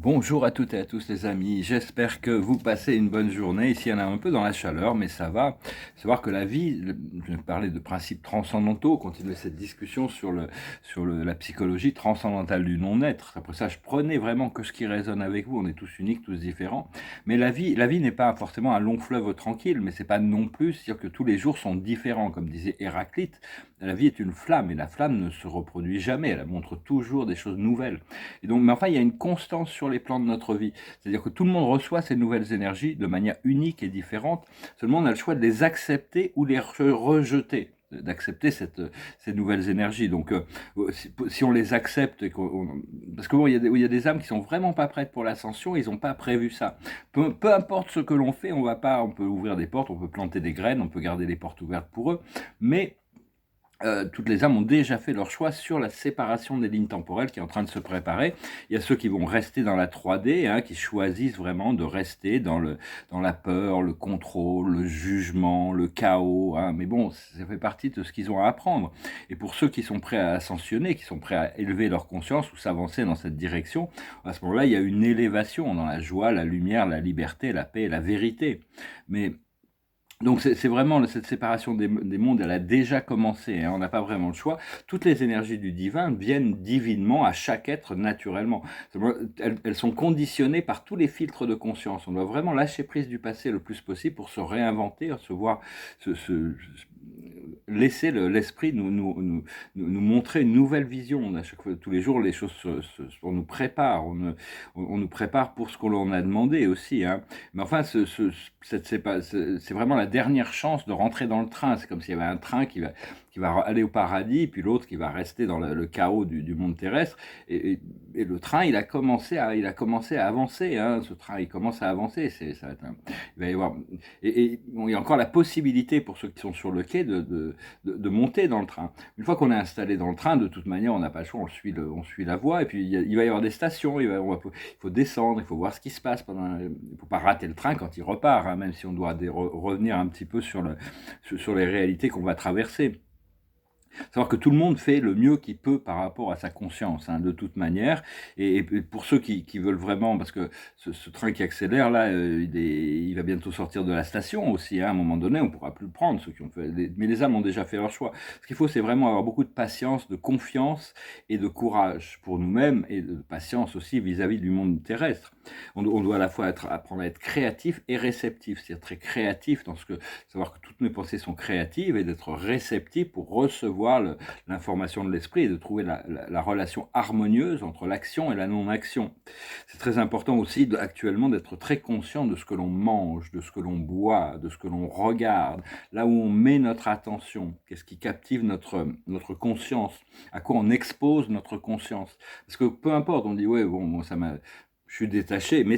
Bonjour à toutes et à tous les amis, j'espère que vous passez une bonne journée. Ici on est un peu dans la chaleur, mais ça va. Savoir que la vie, je vais parler de principes transcendantaux, continuer cette discussion sur la psychologie transcendantale du non-être. Après ça, je prenais vraiment que ce qui résonne avec vous, on est tous uniques, tous différents. Mais la vie n'est pas forcément un long fleuve tranquille, mais c'est pas non plus, c'est-à-dire que tous les jours sont différents, comme disait Héraclite. La vie est une flamme, et la flamme ne se reproduit jamais, elle montre toujours des choses nouvelles. Et donc, mais enfin, il y a une constance sur les plans de notre vie. C'est-à-dire que tout le monde reçoit ces nouvelles énergies de manière unique et différente. Seulement, on a le choix de les accepter ou les rejeter, d'accepter ces nouvelles énergies. Donc, si on les accepte, parce que bon, il y a des âmes qui sont vraiment pas prêtes pour l'ascension, ils n'ont pas prévu ça. Peu importe ce que l'on fait, on peut ouvrir des portes, on peut planter des graines, on peut garder les portes ouvertes pour eux, mais toutes les âmes ont déjà fait leur choix sur la séparation des lignes temporelles qui est en train de se préparer. Il y a ceux qui vont rester dans la 3D, qui choisissent vraiment de rester dans la peur, le contrôle, le jugement, le chaos. Mais bon, ça fait partie de ce qu'ils ont à apprendre. Et pour ceux qui sont prêts à ascensionner, qui sont prêts à élever leur conscience ou s'avancer dans cette direction, à ce moment-là, il y a une élévation dans la joie, la lumière, la liberté, la paix et la vérité. Mais donc c'est vraiment cette séparation des mondes, elle a déjà commencé, on n'a pas vraiment le choix. Toutes les énergies du divin viennent divinement à chaque être naturellement. Elles sont conditionnées par tous les filtres de conscience. On doit vraiment lâcher prise du passé le plus possible pour se réinventer, se voir, laisser l'esprit nous montrer une nouvelle vision. À chaque fois, tous les jours, les choses on nous prépare, on nous prépare pour ce qu'on leur a demandé aussi. Mais enfin, c'est vraiment la dernière chance de rentrer dans le train. C'est comme s'il y avait un train qui va aller au paradis, puis l'autre qui va rester dans le chaos du monde terrestre. Et le train, il a commencé à avancer. Ce train, il commence à avancer. Il va y avoir, bon, il y a encore la possibilité pour ceux qui sont sur le quai de monter dans le train. Une fois qu'on est installé dans le train, de toute manière, on n'a pas le choix, on suit la voie. Et puis il va y avoir des stations. Il faut descendre, il faut voir ce qui se passe il ne faut pas rater le train quand il repart, même si on doit revenir un petit peu sur les réalités qu'on va traverser. Savoir que tout le monde fait le mieux qu'il peut par rapport à sa conscience, de toute manière. Et pour ceux qui veulent vraiment, parce que ce train qui accélère là, il va bientôt sortir de la station aussi. À un moment donné, on ne pourra plus le prendre. Ceux qui ont fait, mais les âmes ont déjà fait leur choix. Ce qu'il faut, c'est vraiment avoir beaucoup de patience, de confiance et de courage pour nous-mêmes et de patience aussi vis-à-vis du monde terrestre. On doit à la fois apprendre à être créatif et réceptif, c'est-à-dire très créatif savoir que toutes mes pensées sont créatives et d'être réceptif pour recevoir l'information de l'esprit et de trouver la relation harmonieuse entre l'action et la non-action. C'est très important aussi actuellement d'être très conscient de ce que l'on mange, de ce que l'on boit, de ce que l'on regarde, là où on met notre attention, qu'est-ce qui captive notre conscience, à quoi on expose notre conscience. Parce que peu importe, on dit ouais bon je suis détaché, mais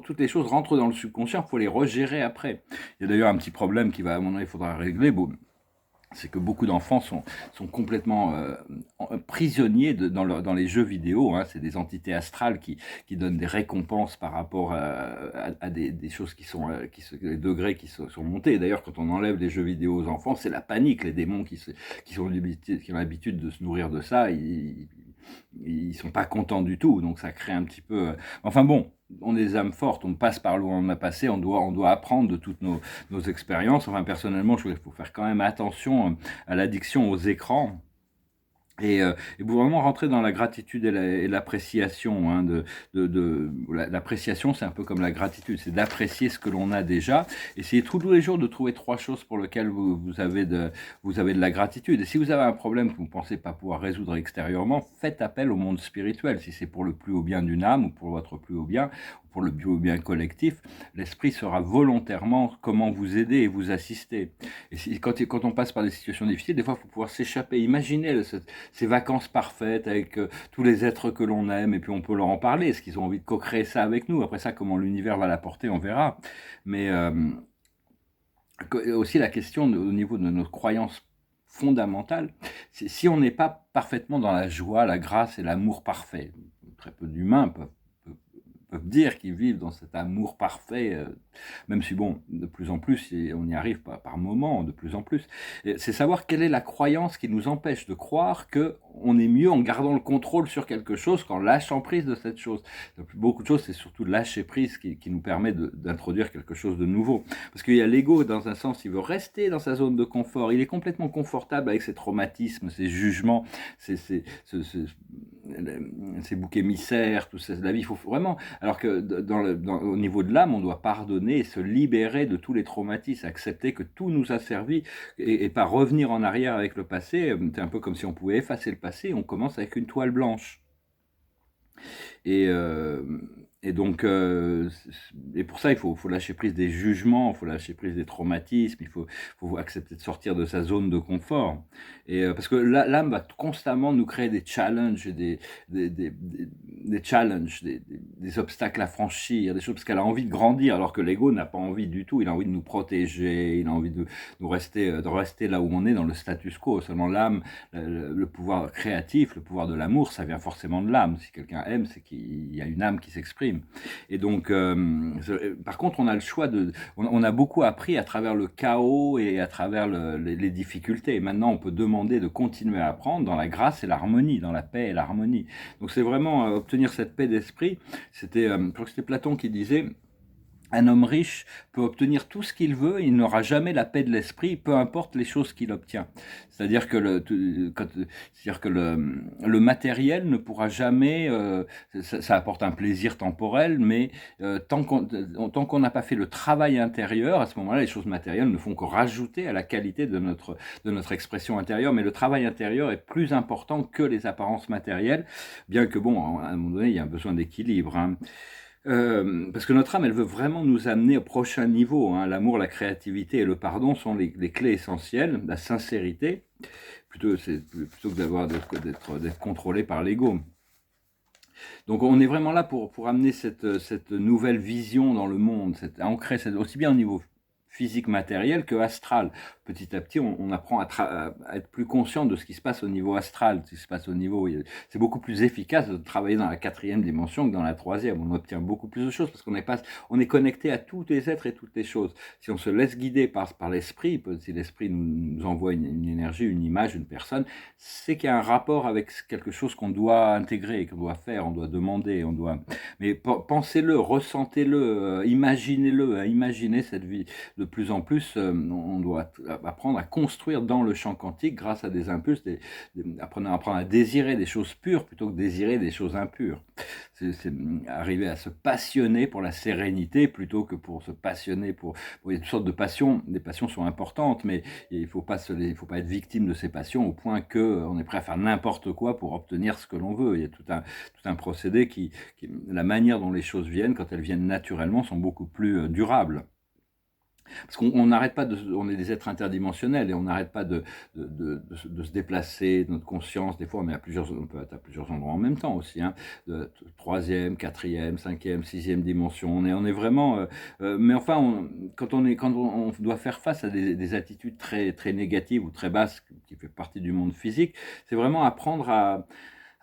toutes les choses rentrent dans le subconscient, il faut les regérer après. Il y a d'ailleurs un petit problème qui va, à mon avis, il faudra régler. Bon, c'est que beaucoup d'enfants sont complètement prisonniers dans les jeux vidéo. C'est des entités astrales qui donnent des récompenses par rapport à des choses les degrés qui sont montés. D'ailleurs, quand on enlève les jeux vidéo aux enfants, c'est la panique. Les démons qui ont l'habitude de se nourrir de ça, ils sont pas contents du tout. Donc ça crée un petit peu... Enfin bon, on est des âmes fortes, on passe par là où on a passé, on doit apprendre de toutes nos expériences. Enfin, personnellement, il faut faire quand même attention à l'addiction aux écrans. Et pour vraiment rentrer dans la gratitude et l'appréciation, l'appréciation, c'est un peu comme la gratitude, c'est d'apprécier ce que l'on a déjà. Essayez tous les jours de trouver 3 choses pour lesquelles vous avez de la gratitude. Et si vous avez un problème que vous ne pensez pas pouvoir résoudre extérieurement, faites appel au monde spirituel. Si c'est pour le plus haut bien d'une âme ou pour votre plus haut bien, ou pour le plus haut bien collectif, l'esprit sera volontairement comment vous aider et vous assister. Et quand on passe par des situations difficiles, des fois, il faut pouvoir s'échapper. Imaginez ces vacances parfaites avec tous les êtres que l'on aime, et puis on peut leur en parler. Est-ce qu'ils ont envie de co-créer ça avec nous? Après ça, comment l'univers va l'apporter, on verra. Mais aussi la question au niveau de nos croyances fondamentales, c'est si on n'est pas parfaitement dans la joie, la grâce et l'amour parfait. Très peu d'humains peuvent dire qu'ils vivent dans cet amour parfait, même si, bon, de plus en plus, on y arrive par moments, de plus en plus. C'est savoir quelle est la croyance qui nous empêche de croire que on est mieux en gardant le contrôle sur quelque chose qu'en lâchant prise de cette chose. Donc, beaucoup de choses, c'est surtout lâcher prise qui nous permet d'introduire quelque chose de nouveau. Parce qu'il y a l'ego, dans un sens, il veut rester dans sa zone de confort. Il est complètement confortable avec ses traumatismes, ses jugements, ses boucs émissaires, tout ça. La vie, il faut vraiment... Alors que au niveau de l'âme, on doit pardonner et se libérer de tous les traumatismes, accepter que tout nous a servi et pas revenir en arrière avec le passé. C'est un peu comme si on pouvait effacer le passé. On commence avec une toile blanche. Et, euh, et donc, et pour ça, il faut lâcher prise des jugements, il faut lâcher prise des traumatismes, faut accepter de sortir de sa zone de confort. Parce que l'âme va constamment nous créer des challenges, des challenges, des obstacles à franchir, des choses, parce qu'elle a envie de grandir, alors que l'ego n'a pas envie du tout. Il a envie de nous protéger, il a envie de rester là où on est, dans le status quo. Seulement l'âme, le pouvoir créatif, le pouvoir de l'amour, ça vient forcément de l'âme. Si quelqu'un aime, c'est qu'il y a une âme qui s'exprime. Et donc, par contre, on a le choix on a beaucoup appris à travers le chaos et à travers les difficultés. Et maintenant, on peut demander de continuer à apprendre dans la grâce et l'harmonie, dans la paix et l'harmonie. Donc, c'est vraiment obtenir cette paix d'esprit. Je crois que c'était Platon qui disait: un homme riche peut obtenir tout ce qu'il veut, il n'aura jamais la paix de l'esprit, peu importe les choses qu'il obtient. C'est-à-dire que le matériel ne pourra jamais, ça apporte un plaisir temporel, mais tant qu'on n'a pas fait le travail intérieur, à ce moment-là, les choses matérielles ne font que rajouter à la qualité de notre expression intérieure. Mais le travail intérieur est plus important que les apparences matérielles, bien que, bon, à un moment donné, il y a un besoin d'équilibre, hein. Parce que notre âme, elle veut vraiment nous amener au prochain niveau, hein. L'amour, la créativité et le pardon sont les clés essentielles, la sincérité, plutôt que d'être contrôlé par l'ego. Donc on est vraiment là pour amener cette nouvelle vision dans le monde, ancrer aussi bien au niveau physique matériel que astral. Petit à petit, on apprend à être plus conscient de ce qui se passe au niveau astral, ce qui se passe au niveau... C'est beaucoup plus efficace de travailler dans la 4e dimension que dans la 3e. On obtient beaucoup plus de choses parce on est connecté à tous les êtres et toutes les choses. Si on se laisse guider par l'esprit, si l'esprit nous envoie une énergie, une image, une personne, c'est qu'il y a un rapport avec quelque chose qu'on doit intégrer, qu'on doit faire, on doit demander, Mais pensez-le, ressentez-le, imaginez-le, imaginez cette vie. De plus en plus, on doit apprendre à construire dans le champ quantique grâce à des impulses, apprendre à désirer des choses pures plutôt que désirer des choses impures. C'est arriver à se passionner pour la sérénité plutôt que pour se passionner pour il y a toutes sortes de passions. Les passions sont importantes, mais il faut pas être victime de ces passions au point qu'on est prêt à faire n'importe quoi pour obtenir ce que l'on veut. Il y a tout un procédé la manière dont les choses viennent, quand elles viennent naturellement, sont beaucoup plus durables. Parce qu'on n'arrête pas on est des êtres interdimensionnels et on n'arrête pas de se déplacer, notre conscience, des fois on peut être à plusieurs endroits en même temps aussi, hein, de 3e, 4e, 5e, 6e dimension, on est vraiment, mais enfin, quand on doit faire face à des attitudes très, très négatives ou très basses, qui fait partie du monde physique, c'est vraiment apprendre à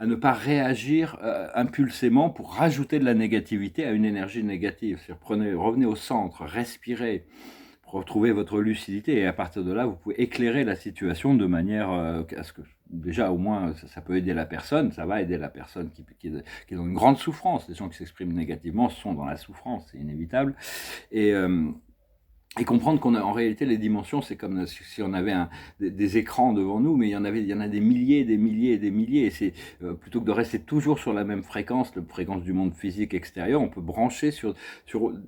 ne pas réagir impulsément pour rajouter de la négativité à une énergie négative. Revenez au centre, respirez, retrouver votre lucidité et à partir de là, vous pouvez éclairer la situation de manière à ce que, déjà, au moins, ça peut aider la personne, ça va aider la personne qui est dans une grande souffrance. Les gens qui s'expriment négativement sont dans la souffrance, c'est inévitable. Et comprendre qu'en réalité, les dimensions, c'est comme si on avait des écrans devant nous, mais il y en a des milliers, des milliers et des milliers. Et c'est plutôt que de rester toujours sur la même fréquence, la fréquence du monde physique extérieur, on peut brancher sur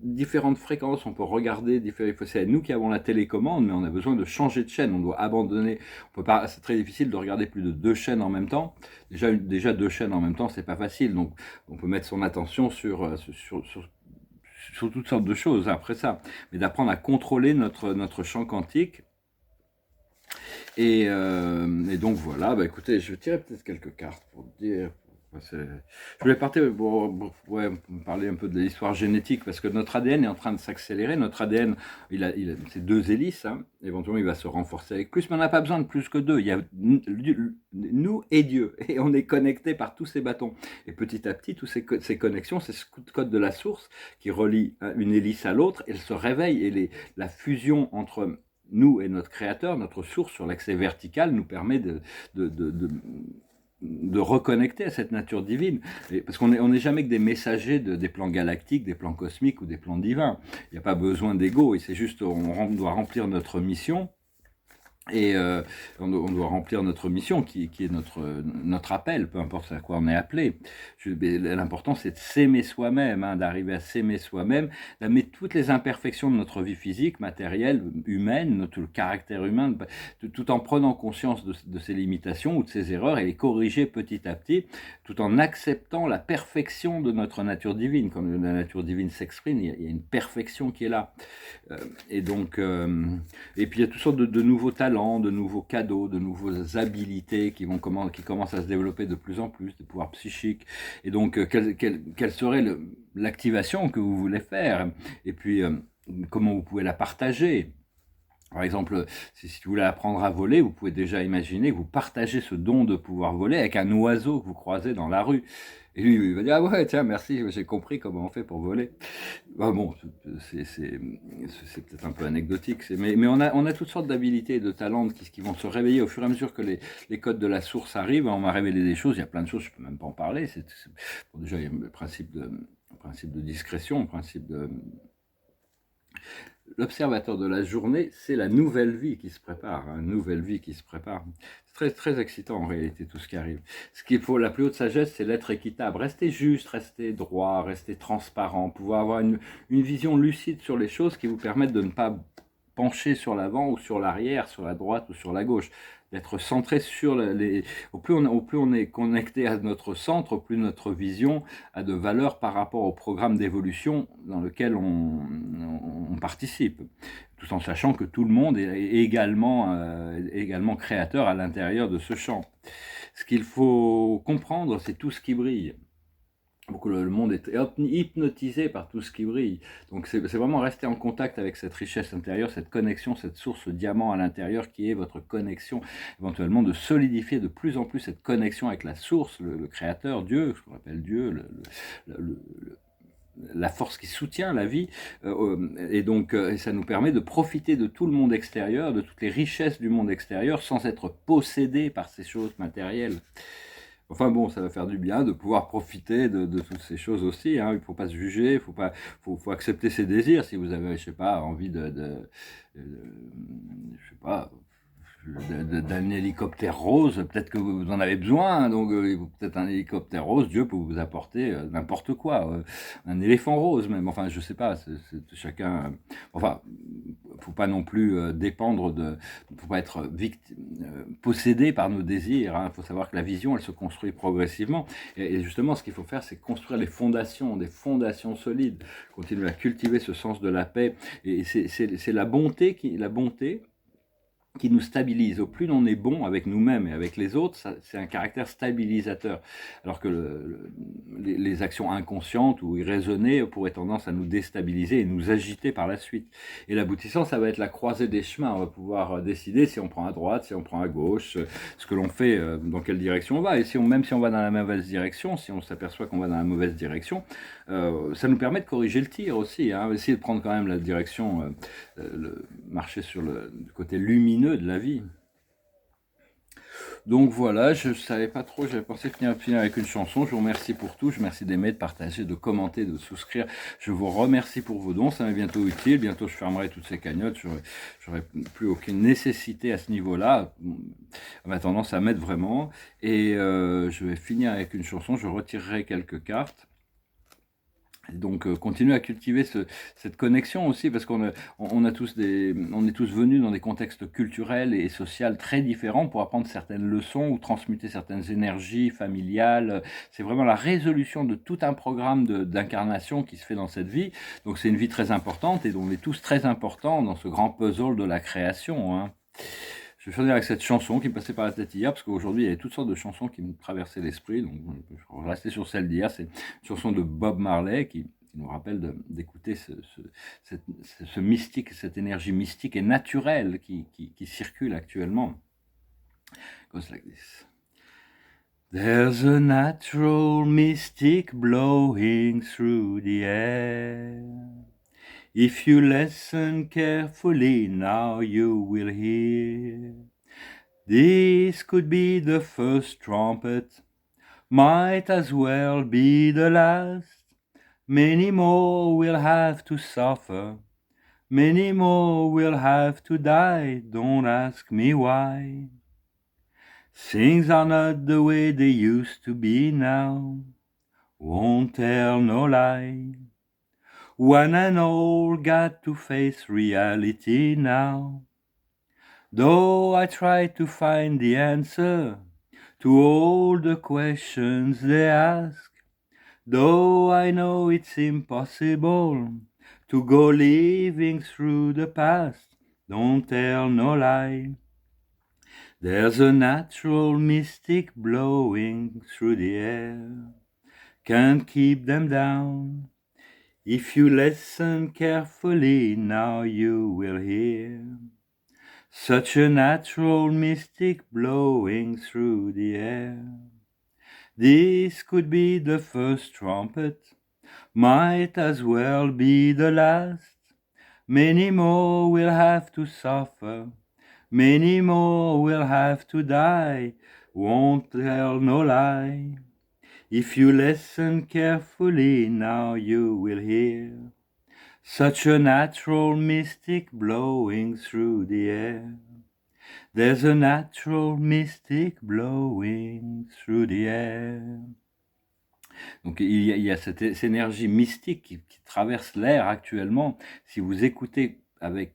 différentes fréquences. On peut regarder c'est nous qui avons la télécommande, mais on a besoin de changer de chaîne. On doit abandonner. C'est très difficile de regarder plus de 2 chaînes en même temps. Déjà 2 chaînes en même temps, c'est pas facile. Donc, on peut mettre son attention sur toutes sortes de choses après ça, mais d'apprendre à contrôler notre champ quantique. Et donc voilà, écoutez, je vais tirer peut-être quelques cartes pour dire. Je voulais parler un peu de l'histoire génétique, parce que notre ADN est en train de s'accélérer. Notre ADN, il a ces 2 hélices, hein. Éventuellement il va se renforcer avec plus, mais on n'a pas besoin de plus que 2. Il y a nous et Dieu, et on est connecté par tous ces bâtons. Et petit à petit, toutes ces connexions, c'est ce coup de code de la source qui relie une hélice à l'autre, elle se réveille, et la fusion entre nous et notre créateur, notre source sur l'accès vertical, nous permet de reconnecter à cette nature divine. Parce qu'on n'est jamais que des messagers des plans galactiques, des plans cosmiques ou des plans divins. Il n'y a pas besoin d'ego, et c'est juste, on doit remplir notre mission. Et on doit remplir notre mission qui est notre appel, peu importe à quoi on est appelé. L'important, c'est de s'aimer soi-même, hein, d'arriver à s'aimer soi-même, d'amener toutes les imperfections de notre vie physique, matérielle, humaine, tout le caractère humain, tout en prenant conscience de ses limitations ou de ses erreurs et les corriger petit à petit, tout en acceptant la perfection de notre nature divine. Quand la nature divine s'exprime, il y a une perfection qui est là. Et donc, et puis il y a toutes sortes de nouveaux talents, de nouveaux cadeaux, de nouvelles habilités qui commencent à se développer de plus en plus, des pouvoirs psychiques. Et donc, quelle serait l'activation que vous voulez faire? Et puis, comment vous pouvez la partager? Par exemple, si vous voulez apprendre à voler, vous pouvez déjà imaginer que vous partagez ce don de pouvoir voler avec un oiseau que vous croisez dans la rue. Et lui, il va dire, ah ouais, tiens, merci, j'ai compris comment on fait pour voler. Ben bon, c'est peut-être un peu anecdotique, mais on a toutes sortes d'habilités et de talents qui vont se réveiller au fur et à mesure que les codes de la source arrivent. On m'a révélé des choses, il y a plein de choses, je ne peux même pas en parler. Bon, déjà, il y a le principe de discrétion, le principe de... L'observateur de la journée, c'est la nouvelle vie qui se prépare, une nouvelle vie qui se prépare. C'est très, très excitant en réalité tout ce qui arrive. Ce qu'il faut, la plus haute sagesse, c'est l'être équitable. Rester juste, rester droit, rester transparent, pouvoir avoir une vision lucide sur les choses qui vous permettent de ne pas pencher sur l'avant ou sur l'arrière, sur la droite ou sur la gauche, d'être centré sur au plus on est connecté à notre centre, au plus notre vision a de valeur par rapport au programme d'évolution dans lequel on participe, tout en sachant que tout le monde est également créateur à l'intérieur de ce champ. Ce qu'il faut comprendre, c'est tout ce qui brille. Donc le monde est hypnotisé par tout ce qui brille. Donc c'est vraiment rester en contact avec cette richesse intérieure, cette connexion, cette source diamant à l'intérieur qui est votre connexion, éventuellement de solidifier de plus en plus cette connexion avec la source, le créateur, Dieu, ce qu'on appelle Dieu, la force qui soutient la vie, et donc ça nous permet de profiter de tout le monde extérieur, de toutes les richesses du monde extérieur, sans être possédé par ces choses matérielles. Enfin bon, ça va faire du bien de pouvoir profiter de toutes ces choses aussi, hein. Il ne faut pas se juger, faut accepter ses désirs. Si vous avez, je sais pas, envie je sais pas, d'un hélicoptère rose, peut-être que vous en avez besoin, hein. Donc peut-être un hélicoptère rose, Dieu peut vous apporter n'importe quoi, un éléphant rose même, enfin je sais pas, c'est chacun, enfin faut pas non plus dépendre faut pas être possédé par nos désirs, hein. Faut savoir que la vision, elle se construit progressivement, et justement ce qu'il faut faire, c'est construire des fondations solides, continuer à cultiver ce sens de la paix, et c'est la bonté qui nous stabilise. Au plus on est bon avec nous-mêmes et avec les autres, c'est un caractère stabilisateur. Alors que les actions inconscientes ou irraisonnées pourraient tendance à nous déstabiliser et nous agiter par la suite. Et l'aboutissant, ça va être la croisée des chemins. On va pouvoir décider si on prend à droite, si on prend à gauche, ce que l'on fait, dans quelle direction on va. Et même si on va dans la mauvaise direction, si on s'aperçoit qu'on va dans la mauvaise direction, ça nous permet de corriger le tir aussi, hein. Essayer de prendre quand même la direction, marcher sur le côté lumineux de la vie. Donc voilà, je ne savais pas trop, j'avais pensé finir avec une chanson. Je vous remercie pour tout, je vous remercie d'aimer, de partager, de commenter, de souscrire. Je vous remercie pour vos dons, ça m'est bientôt utile. Bientôt je fermerai toutes ces cagnottes, j'aurai plus aucune nécessité à ce niveau-là. En attendant, ça m'aide vraiment. Et je vais finir avec une chanson, je retirerai quelques cartes. Donc continuer à cultiver cette connexion aussi, parce on est tous venus dans des contextes culturels et sociaux très différents pour apprendre certaines leçons ou transmuter certaines énergies familiales. C'est vraiment la résolution de tout un programme d'incarnation qui se fait dans cette vie. Donc c'est une vie très importante et on est tous très importants dans ce grand puzzle de la création, hein. Je vais finir avec cette chanson qui me passait par la tête hier, parce qu'aujourd'hui, il y avait toutes sortes de chansons qui me traversaient l'esprit, donc je vais rester sur celle d'hier. C'est une chanson de Bob Marley qui nous rappelle d'écouter ce mystique, cette énergie mystique et naturelle qui circule actuellement. It goes like this. There's a natural mystic blowing through the air. If you listen carefully, now you will hear. This could be the first trumpet, might as well be the last. Many more will have to suffer, many more will have to die, don't ask me why. Things are not the way they used to be now, won't tell no lie. One and all got to face reality now. Though I try to find the answer to all the questions they ask, though I know it's impossible to go living through the past, don't tell no lie. There's a natural mystic blowing through the air, can't keep them down. If you listen carefully, now you will hear such a natural mystic blowing through the air. This could be the first trumpet, might as well be the last. Many more will have to suffer, many more will have to die, won't tell no lie. If you listen carefully, now you will hear such a natural mystic blowing through the air. There's a natural mystic blowing through the air. Donc il y a cette énergie mystique qui traverse l'air actuellement. Si vous écoutez avec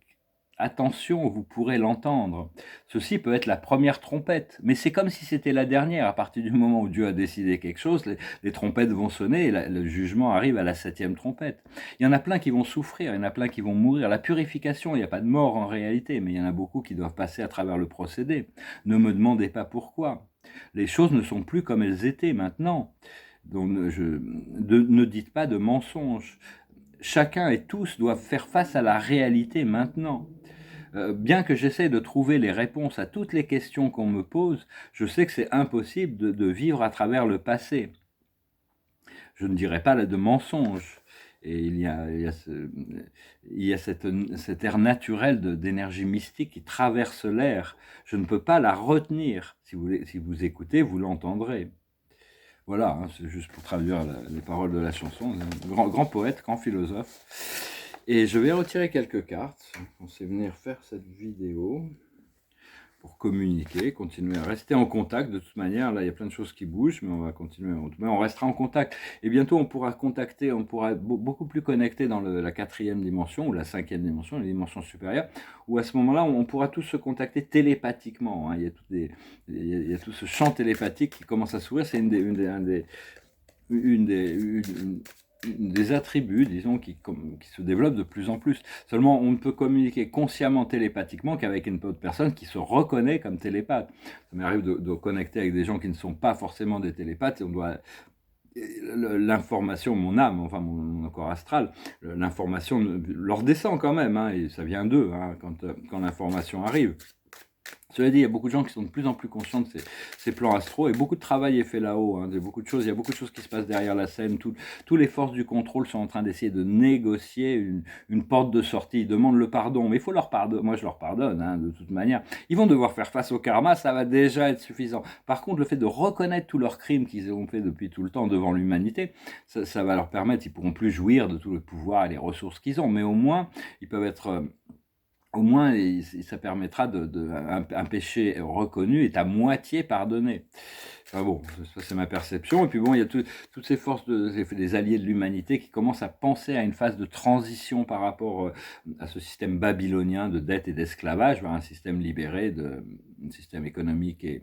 attention, vous pourrez l'entendre. Ceci peut être la première trompette, mais c'est comme si c'était la dernière. À partir du moment où Dieu a décidé quelque chose, les trompettes vont sonner et le jugement arrive à la 7e trompette. Il y en a plein qui vont souffrir, il y en a plein qui vont mourir. La purification, il n'y a pas de mort en réalité, mais il y en a beaucoup qui doivent passer à travers le procédé. Ne me demandez pas pourquoi. Les choses ne sont plus comme elles étaient maintenant. Donc ne dites pas de mensonges. Chacun et tous doivent faire face à la réalité maintenant. Bien que j'essaie de trouver les réponses à toutes les questions qu'on me pose, je sais que c'est impossible de vivre à travers le passé. Je ne dirais pas de mensonges. Et il y a cet air naturel d'énergie mystique qui traverse l'air. Je ne peux pas la retenir. Si vous écoutez, vous l'entendrez. Voilà, hein, c'est juste pour traduire les paroles de la chanson. Grand poète, grand philosophe. Et je vais retirer quelques cartes. On sait venir faire cette vidéo pour communiquer, continuer à rester en contact. De toute manière, là, il y a plein de choses qui bougent, mais on va continuer. Mais on restera en contact. Et bientôt, on pourra contacter, on pourra être beaucoup plus connecté dans la 4e dimension ou la 5e dimension, les dimensions supérieures, où à ce moment-là, on pourra tous se contacter télépathiquement. Hein. Il y a tout ce champ télépathique qui commence à s'ouvrir. C'est une des attributs, disons, qui se développent de plus en plus. Seulement, on ne peut communiquer consciemment télépathiquement qu'avec une autre personne qui se reconnaît comme télépathe. Ça m'arrive de connecter avec des gens qui ne sont pas forcément des télépathes, et on doit... L'information, mon âme, enfin mon corps astral, l'information leur descend quand même, hein, et ça vient d'eux, hein, quand l'information arrive. Cela dit, il y a beaucoup de gens qui sont de plus en plus conscients de ces plans astraux, et beaucoup de travail est fait là-haut. Hein, il y a beaucoup de choses qui se passent derrière la scène. Tous les forces du contrôle sont en train d'essayer de négocier une porte de sortie. Ils demandent le pardon, mais il faut leur pardonner. Moi, je leur pardonne, hein, de toute manière. Ils vont devoir faire face au karma, ça va déjà être suffisant. Par contre, le fait de reconnaître tous leurs crimes qu'ils ont fait depuis tout le temps devant l'humanité, ça va leur permettre, ils pourront plus jouir de tout le pouvoir et les ressources qu'ils ont, mais au moins, ils peuvent être... Au moins, ça permettra un péché reconnu est à moitié pardonné. Enfin bon, ça c'est ma perception. Et puis bon, il y a toutes ces forces des alliés de l'humanité qui commencent à penser à une phase de transition par rapport à ce système babylonien de dette et d'esclavage vers un système libéré, un système économique et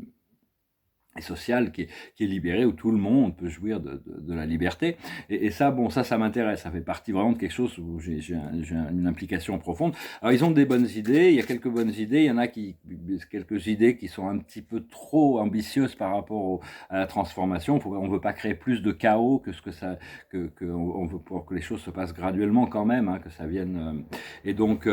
social qui est libéré, où tout le monde peut jouir de la liberté. Et ça, bon, ça m'intéresse. Ça fait partie vraiment de quelque chose où j'ai une implication profonde. Alors, ils ont des bonnes idées. Il y a quelques bonnes idées. Il y en a quelques idées qui sont un petit peu trop ambitieuses par rapport à la transformation. On ne veut pas créer plus de chaos que on veut pour que les choses se passent graduellement quand même, hein, que ça vienne. Et donc...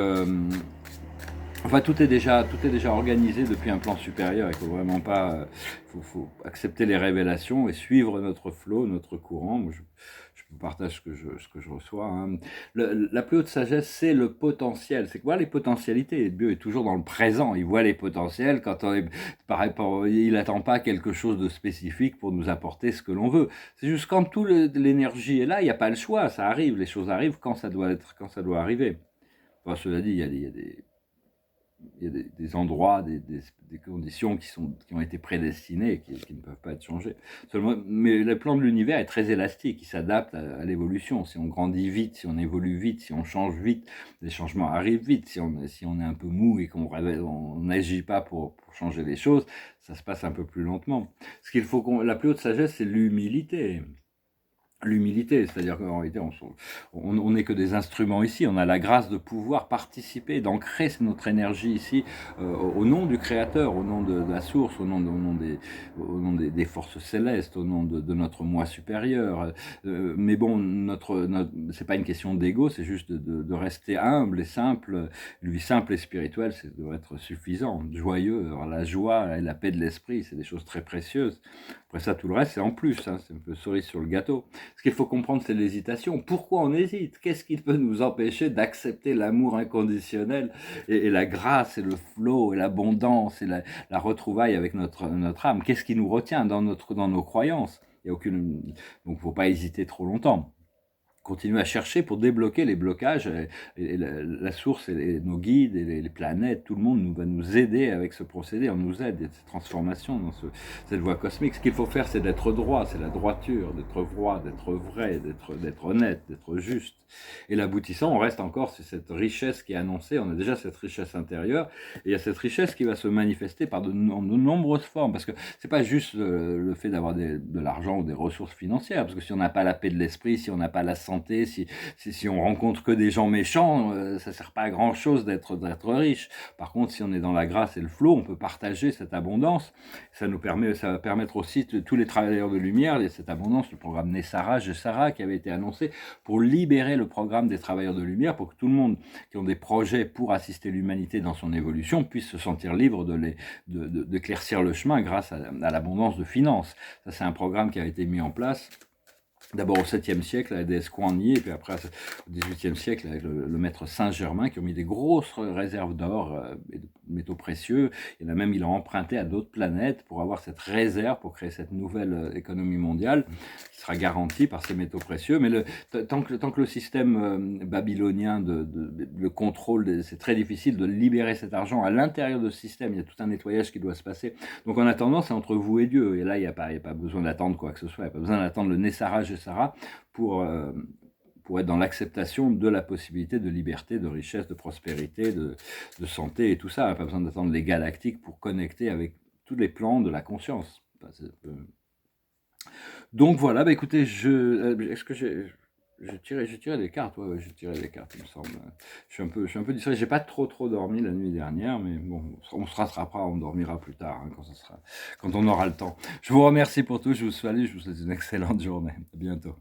Enfin, tout est déjà organisé depuis un plan supérieur. Il faut vraiment pas, faut accepter les révélations et suivre notre flot, notre courant. Moi, je je vous partage ce que je reçois, hein. La plus haute sagesse, c'est le potentiel. C'est quoi les potentialités? Dieu est toujours dans le présent. Il voit les potentiels quand on est, pareil, il n'attend pas quelque chose de spécifique pour nous apporter ce que l'on veut. C'est juste quand toute l'énergie est là, il n'y a pas le choix. Ça arrive, les choses arrivent quand ça doit être, quand ça doit arriver. Enfin, cela dit, il y a des endroits, des conditions qui ont été prédestinées et qui ne peuvent pas être changées. Seulement, mais le plan de l'univers est très élastique, il s'adapte à l'évolution. Si on grandit vite, si on évolue vite, si on change vite, les changements arrivent vite. Si on est un peu mou et on n'agit pas pour changer les choses, ça se passe un peu plus lentement. Ce qu'il faut la plus haute sagesse, c'est l'humilité. L'humilité, c'est-à-dire qu'en réalité, on n'est que des instruments ici, on a la grâce de pouvoir participer, d'ancrer notre énergie ici au nom du Créateur, au nom de la source, au nom des forces célestes, au nom de notre moi supérieur. Mais bon, c'est pas une question d'ego, c'est juste de rester humble et simple. Lui, simple et spirituel, c'est doit être suffisant, joyeux. Alors, la joie et la paix de l'esprit, c'est des choses très précieuses. Après ça, tout le reste, c'est en plus, hein, c'est un peu cerise sur le gâteau. Ce qu'il faut comprendre, c'est l'hésitation. Pourquoi on hésite? Qu'est-ce qui peut nous empêcher d'accepter l'amour inconditionnel et la grâce et le flot et l'abondance et la retrouvaille avec notre âme? Qu'est-ce qui nous retient dans nos croyances? Il y a aucune, donc il ne faut pas hésiter trop longtemps. Continuer à chercher pour débloquer les blocages et la source et nos guides et les planètes, tout le monde va nous aider avec ce procédé, on nous aide, il y a cette transformation dans cette voie cosmique. Ce qu'il faut faire, c'est d'être droit, c'est la droiture, d'être vrai, d'être honnête, d'être juste. Et l'aboutissant, on reste encore sur cette richesse qui est annoncée, on a déjà cette richesse intérieure, et il y a cette richesse qui va se manifester par de nombreuses formes, parce que c'est pas juste le fait d'avoir de l'argent ou des ressources financières, parce que si on n'a pas la paix de l'esprit, si on n'a pas la santé, si on rencontre que des gens méchants, ça sert pas à grand chose d'être riche. Par contre, si on est dans la grâce et le flot, on peut partager cette abondance. Ça va permettre aussi tous les travailleurs de lumière, cette abondance, le programme Nessara, Gessara, qui avait été annoncé pour libérer le programme des travailleurs de lumière, pour que tout le monde qui ont des projets pour assister l'humanité dans son évolution puisse se sentir libre d'éclaircir le chemin grâce à l'abondance de finances. Ça, c'est un programme qui a été mis en place d'abord au 7e siècle, la déesse Kuan Yi, et puis après au 18e siècle, avec le maître Saint-Germain, qui ont mis des grosses réserves d'or et de métaux précieux. Il a emprunté à d'autres planètes pour avoir cette réserve, pour créer cette nouvelle économie mondiale, qui sera garantie par ces métaux précieux. Mais tant que le système babylonien le contrôle, c'est très difficile de libérer cet argent à l'intérieur de ce système. Il y a tout un nettoyage qui doit se passer. Donc en attendant, c'est entre vous et Dieu. Et là, il n'y a pas besoin d'attendre quoi que ce soit. Il n'y a pas besoin d'attendre le Nessara Gessara pour être dans l'acceptation de la possibilité de liberté, de richesse, de prospérité, de santé et tout ça. Il n'y a pas besoin d'attendre les galactiques pour connecter avec tous les plans de la conscience. Donc voilà, bah écoutez, est-ce que j'ai tiré des cartes, ouais, j'ai tiré des cartes, il me semble. Je suis un peu distrait. J'ai pas trop dormi la nuit dernière, mais bon, on se rattrapera, on dormira plus tard, hein, quand on aura le temps. Je vous remercie pour tout, je vous souhaite une excellente journée. À bientôt.